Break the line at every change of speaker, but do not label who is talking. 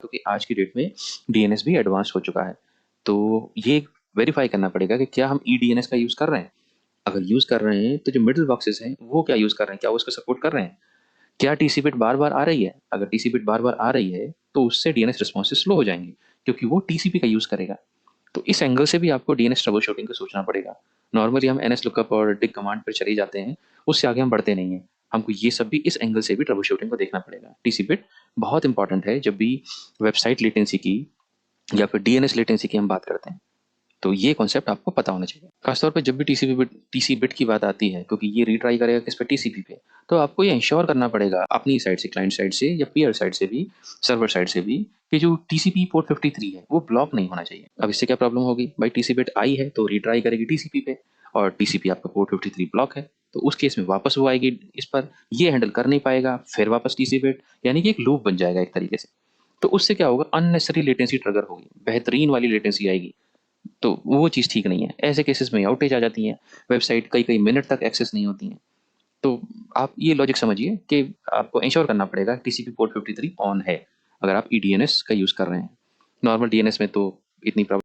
तो कि आज की डेट में डीएनएस भी एडवांस हो चुका है। तो ये वेरीफाई करना पड़ेगा कि क्या हम ईडीएनएस का यूज़ कर रहे हैं। अगर यूज़ कर रहे हैं तो जो मिडल बॉक्सेस हैं वो क्या यूज़ कर रहे हैं, क्या वो उसको सपोर्ट कर रहे हैं। क्या टीसी बिट बार बार आ रही है, अगर टीसी बिट बार बार आ रही है तो उससे डीएनएस रिस्पॉन्सेज स्लो हो जाएंगे, क्योंकि वो टीसीपी का यूज़ करेगा। तो इस एंगल से भी आपको डीएनएस ट्रबल शूटिंग को सोचना पड़ेगा। नॉर्मली हम एनएस लुकअप और डिग कमांड पर चले जाते हैं, उससे आगे हम बढ़ते नहीं हैं। हमको ये सब भी इस एंगल से भी ट्रबल शूटिंग को देखना पड़ेगा। टीसी बिट बहुत इंपॉर्टेंट है जब भी वेबसाइट लेटेंसी की या फिर डीएनएस लेटेंसी की हम बात करते हैं। तो ये कॉन्सेप्ट आपको पता होना चाहिए। खासतौर पे जब भी टीसी बिट की बात आती है, क्योंकि ये रीट्राई करेगा किस पे, टीसीपी पे। तो आपको ये इंश्योर करना पड़ेगा अपनी साइड से, क्लाइंट साइड से या पीयर साइड से भी, सर्वर साइड से भी, कि जो टीसीपी पोर्ट 53 है वो ब्लॉक नहीं होना चाहिए। अब इससे क्या प्रॉब्लम होगी भाई, टीसी बिट आई है तो रीट्राई करेगी टीसीपी पे, और टीसीपी आपका पोर्ट 53 ब्लॉक है, तो उस केस में वापस वो आएगी इस पर, ये हैंडल कर नहीं पाएगा, फिर वापस टीसी बिट, यानी कि एक लूप बन जाएगा एक तरीके से। तो उससे क्या होगा, अननेसेसरी लेटेंसी ट्रिगर होगी, बेहतरीन वाली लेटेंसी आएगी। तो वो चीज़ ठीक नहीं है। ऐसे केसेस में आउटेज आ जाती है, वेबसाइट कई-कई मिनट तक एक्सेस नहीं होती हैं। तो आप ये लॉजिक समझिए कि आपको इंश्योर करना पड़ेगा टीसीपी पोर्ट 53 ऑन है, अगर आप ईडीएनएस का यूज़ कर रहे हैं। नॉर्मल डीएनएस में तो इतनी प्रॉब्लम